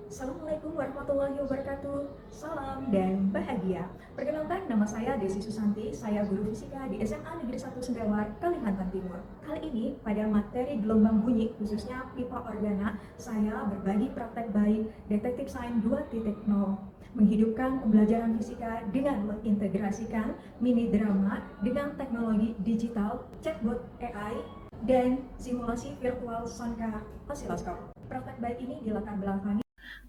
Assalamualaikum warahmatullahi wabarakatuh. Salam dan bahagia. Perkenalkan, nama saya Desi Susanti. Saya guru fisika di SMA Negeri 1 Sendawar, Kalimantan Timur. Kali ini pada materi gelombang bunyi, khususnya pipa organa, saya berbagi praktek baik Detektif Sains 2.0, menghidupkan pembelajaran fisika dengan mengintegrasikan mini drama dengan teknologi digital, chatbot AI, dan simulasi virtual soundcar osiloskop. Praktek baik ini dilatar belakangi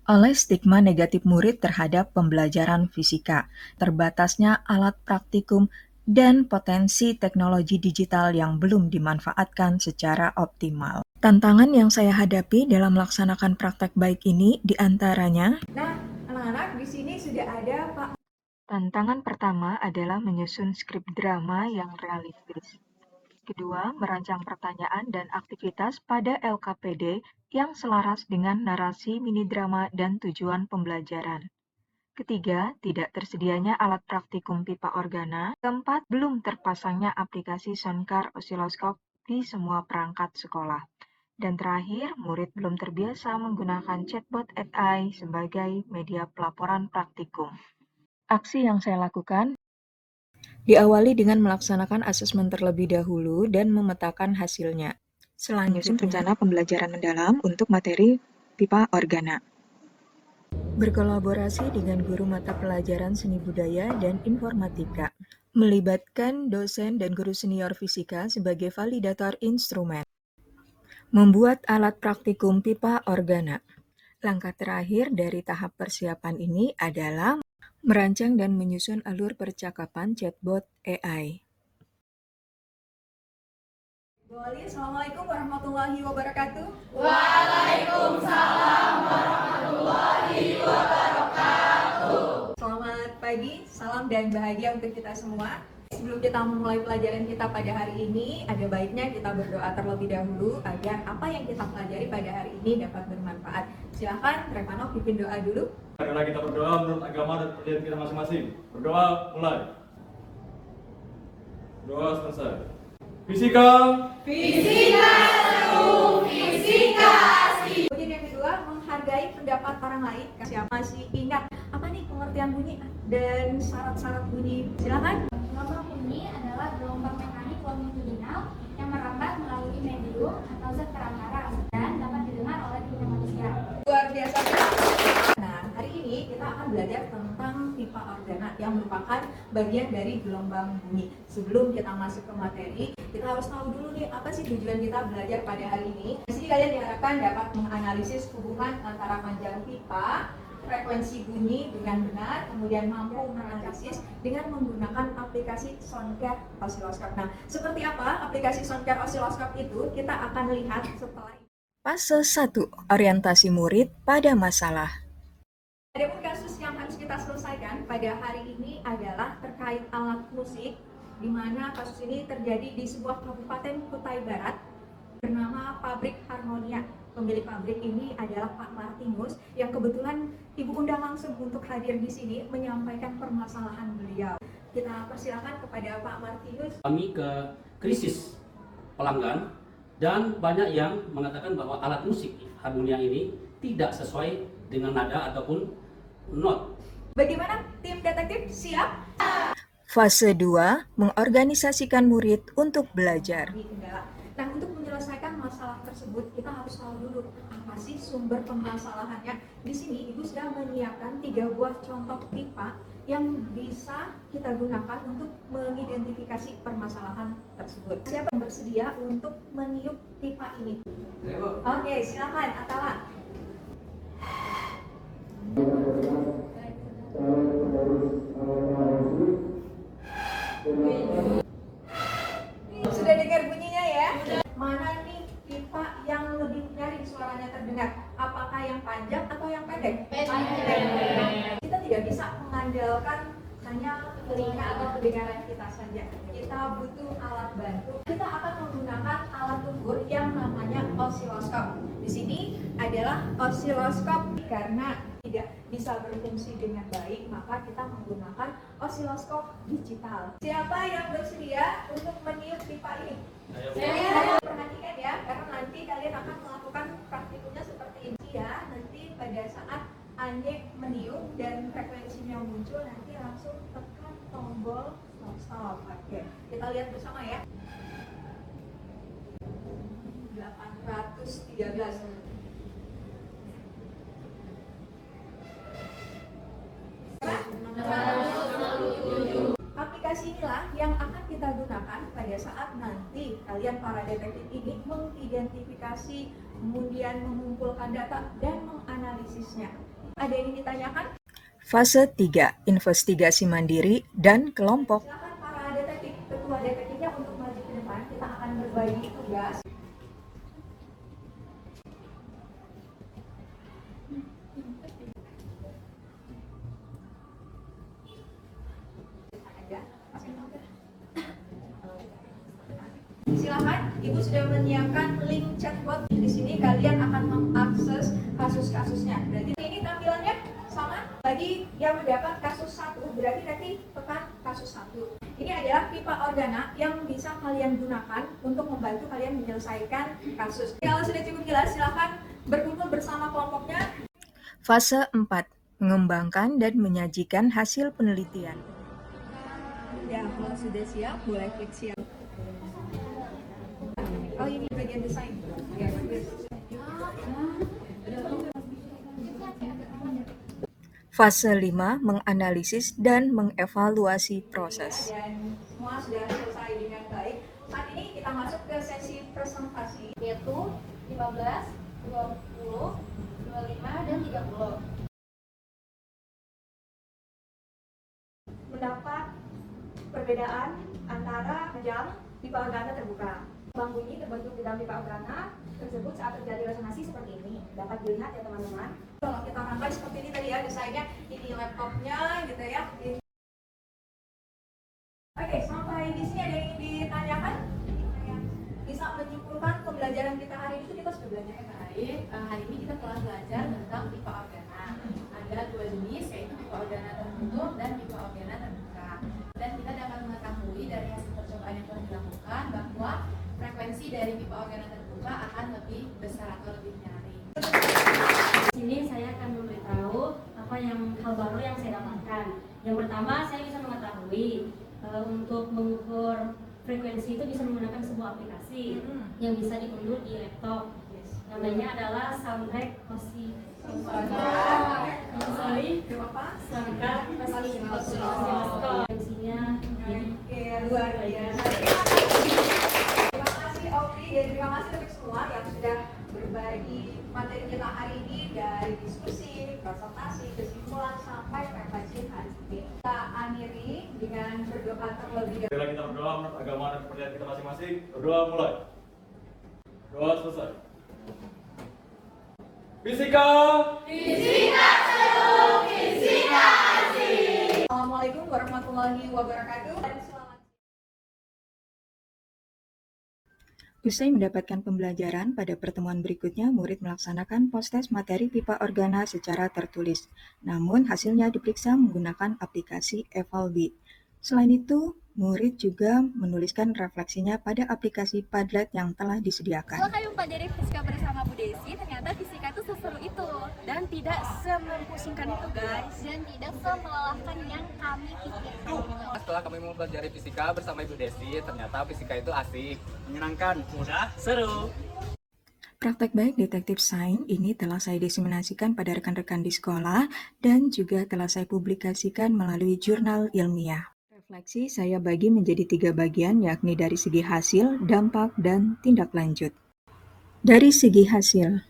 oleh stigma negatif murid terhadap pembelajaran fisika, terbatasnya alat praktikum, dan potensi teknologi digital yang belum dimanfaatkan secara optimal. Tantangan yang saya hadapi dalam melaksanakan praktek baik ini diantaranya. Nah, anak-anak, di sini sudah ada Pak. Tantangan pertama adalah menyusun skrip drama yang realistis. Kedua, merancang pertanyaan dan aktivitas pada LKPD yang selaras dengan narasi mini drama dan tujuan pembelajaran. Ketiga, tidak tersedianya alat praktikum pipa organa. Keempat, belum terpasangnya aplikasi soundcar osiloskop di semua perangkat sekolah. Dan terakhir, murid belum terbiasa menggunakan chatbot AI sebagai media pelaporan praktikum. Aksi yang saya lakukan diawali dengan melaksanakan asesmen terlebih dahulu dan memetakan hasilnya. Selanjutnya, menyusun rencana pembelajaran mendalam untuk materi pipa organa. Berkolaborasi dengan guru mata pelajaran seni budaya dan informatika. Melibatkan dosen dan guru senior fisika sebagai validator instrumen. Membuat alat praktikum pipa organa. Langkah terakhir dari tahap persiapan ini adalah merancang dan menyusun alur percakapan chatbot AI. Bu Ali, Assalamualaikum warahmatullahi wabarakatuh. Waalaikumsalam warahmatullahi wabarakatuh. Selamat pagi, salam dan bahagia untuk kita semua. Sebelum kita memulai pelajaran kita pada hari ini, ada baiknya kita berdoa terlebih dahulu agar apa yang kita pelajari pada hari ini dapat bermanfaat. Silahkan, Revano pimpin doa dulu. Marilah kita berdoa menurut agama dan percayaan kita masing-masing. Berdoa mulai. Doa selesai. Fisika. Fisika satu, fisika asli. Kemudian yang kedua, menghargai pendapat orang lain. Siapa masih ingat apa nih pengertian bunyi dan syarat-syarat bunyi? Silakan. Gelombang bunyi adalah gelombang mekanik longitudinal yang merambat melalui medium atau zat perantara dan dapat didengar oleh telinga manusia. Luar biasa. Nah, hari ini kita akan belajar tentang pipa organa yang merupakan bagian dari gelombang bunyi. Sebelum kita masuk ke materi, kita harus tahu dulu nih apa sih tujuan kita belajar pada hari ini. Di sini kalian diharapkan dapat menganalisis hubungan antara panjang pipa, frekuensi bunyi dengan benar, kemudian mampu menganalisis dengan menggunakan aplikasi soundcar osiloskop. Nah, seperti apa aplikasi soundcar osiloskop itu? Kita akan lihat setelah ini. Fase 1, orientasi murid pada masalah. Adapun kasus yang harus kita selesaikan pada hari ini adalah terkait alat musik, di mana kasus ini terjadi di sebuah kabupaten Kutai Barat bernama Pabrik Harmonia. Pemilik pabrik ini adalah Pak Martinus yang kebetulan Ibu undang langsung untuk hadir di sini menyampaikan permasalahan beliau. Kita persilakan kepada Pak Martinus. Kami ke krisis pelanggan dan banyak yang mengatakan bahwa alat musik harmonia ini tidak sesuai dengan nada ataupun not. Bagaimana tim detektif siap? Fase 2, mengorganisasikan murid untuk belajar. Nah, untuk menyelesaikan masalah tersebut, kita harus tahu dulu apa sih sumber permasalahannya. Di sini, Ibu sudah menyiapkan 3 buah contoh pipa yang bisa kita gunakan untuk mengidentifikasi permasalahan tersebut. Siapa yang bersedia untuk meniup pipa ini? Oke, silakan, Atala. Sudah dengar bunyinya ya? Mana nih pipa yang lebih nyaring suaranya terdengar? Apakah yang panjang atau yang pendek? Pendek. Kita tidak bisa mengandalkan hanya telinga atau pendengaran kita saja. Kita butuh alat bantu. Kita akan menggunakan alat ukur yang namanya osiloskop. Di sini adalah osiloskop karena tidak bisa berfungsi dengan baik, maka kita menggunakan osiloskop digital. Siapa yang bersedia untuk meniup pipa ini? Saya. Perhatikan ya, karena nanti kalian akan melakukan praktikumnya seperti ini ya. Nanti pada pada saat Anye meniup dan frekuensinya muncul, nanti langsung tekan tombol stop. Oke, kita lihat bersama ya. 813. Aplikasi inilah yang akan kita gunakan pada saat nanti kalian para detektif ini mengidentifikasi, kemudian mengumpulkan data dan menganalisisnya. Ada yang ditanyakan? Fase 3, investigasi mandiri dan kelompok. Silakan para detektif, ketua detektifnya untuk maju ke depan. Kita akan berbagi tugas. Silakan, Ibu sudah menyiapkan link chatbot. Di sini kalian akan mengakses kasus-kasusnya. Berarti ini tampilannya sama. Bagi yang mendapat kasus 1, berarti nanti tekan kasus 1. Ini adalah pipa organa yang bisa kalian gunakan untuk membantu kalian menyelesaikan kasus. Kalau sudah cukup jelas, silakan berkumpul bersama kelompoknya. Fase 4, mengembangkan dan menyajikan hasil penelitian. Ya, kalau sudah siap, boleh klik siap. Oh, ini bagian desain. Ya, bagus. Fase 5, menganalisis dan mengevaluasi proses. Dan semua sudah selesai dengan baik. Saat ini kita masuk ke sesi presentasi, Yaitu 15, 20, 25, dan 30. mendapat perbedaan antara jam pipa organa terbuka. Lubang bunyi terbentuk di dalam pipa organa tersebut saat terjadi resonansi seperti ini. Dapat dilihat ya teman-teman. Kalau kita rangkai seperti ini tadi ya, desainnya ini laptopnya gitu ya. Oke, sampai di sini ada yang ditanyakan? Bisa menyimpulkan pembelajaran kita hari ini, kita sudah belajar ya? Baik, hari ini kita telah belajar tentang pipa organa. Ada 2 jenis, yaitu pipa organa tertutup dan pipa organa terbuka. Dan kita dapat mengetahui dari hasil percobaan yang telah dilakukan bahwa frekuensi dari pipa organa terbuka akan lebih besar atau lebih nyaring. Di sini saya akan memberitahu apa yang hal baru yang saya dapatkan. Yang pertama, saya bisa mengetahui untuk mengukur frekuensi itu bisa menggunakan sebuah aplikasi yang bisa diunduh di laptop. Namanya adalah Soundtrack frekuensinya. Oke, luar biasa. Terima kasih Ovi dan terima kasih untuk semua yang sudah berbagi materi kita hari ini, dari diskusi, presentasi, kesimpulan sampai frekuensi hari ini. Kita akhiri dengan berdoa terlebih dahulu. Bila kita berdoa menurut agama dan kepercayaan kita masing-masing, berdoa mulai. Doa selesai. Fisika. Assalamualaikum warahmatullahi wabarakatuh dan selamat. Usai mendapatkan pembelajaran, pada pertemuan berikutnya murid melaksanakan post-test materi pipa organa secara tertulis. Namun hasilnya diperiksa menggunakan aplikasi Evalbi. Selain itu, murid juga menuliskan refleksinya pada aplikasi Padlet yang telah disediakan. Setelah kami mempelajari fisika bersama Bu Desi, ternyata fisika itu seseru itu dan tidak semempusingkan itu guys, Dan tidak semelelahkan yang kami pikirkan. Setelah kami mempelajari fisika bersama Ibu Desi, ternyata fisika itu asik, Menyenangkan, mudah, seru. Praktek baik detektif sains ini telah saya diseminasikan pada rekan-rekan di sekolah dan juga telah saya publikasikan melalui jurnal ilmiah. Refleksi saya bagi menjadi 3 bagian, yakni dari segi hasil, dampak, dan tindak lanjut. Dari segi hasil,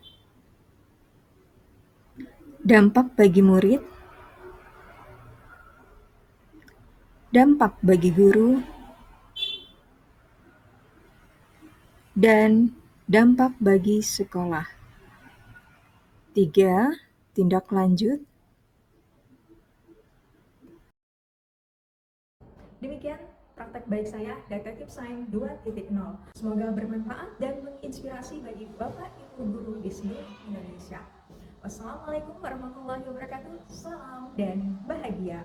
dampak bagi murid, dampak bagi guru, dan dampak bagi sekolah. 3. Tindak lanjut. Demikian praktek baik saya, Detektif Sains 2.0. Semoga bermanfaat dan menginspirasi bagi Bapak Ibu guru di seluruh Indonesia. Wassalamualaikum warahmatullahi wabarakatuh. Salam dan bahagia.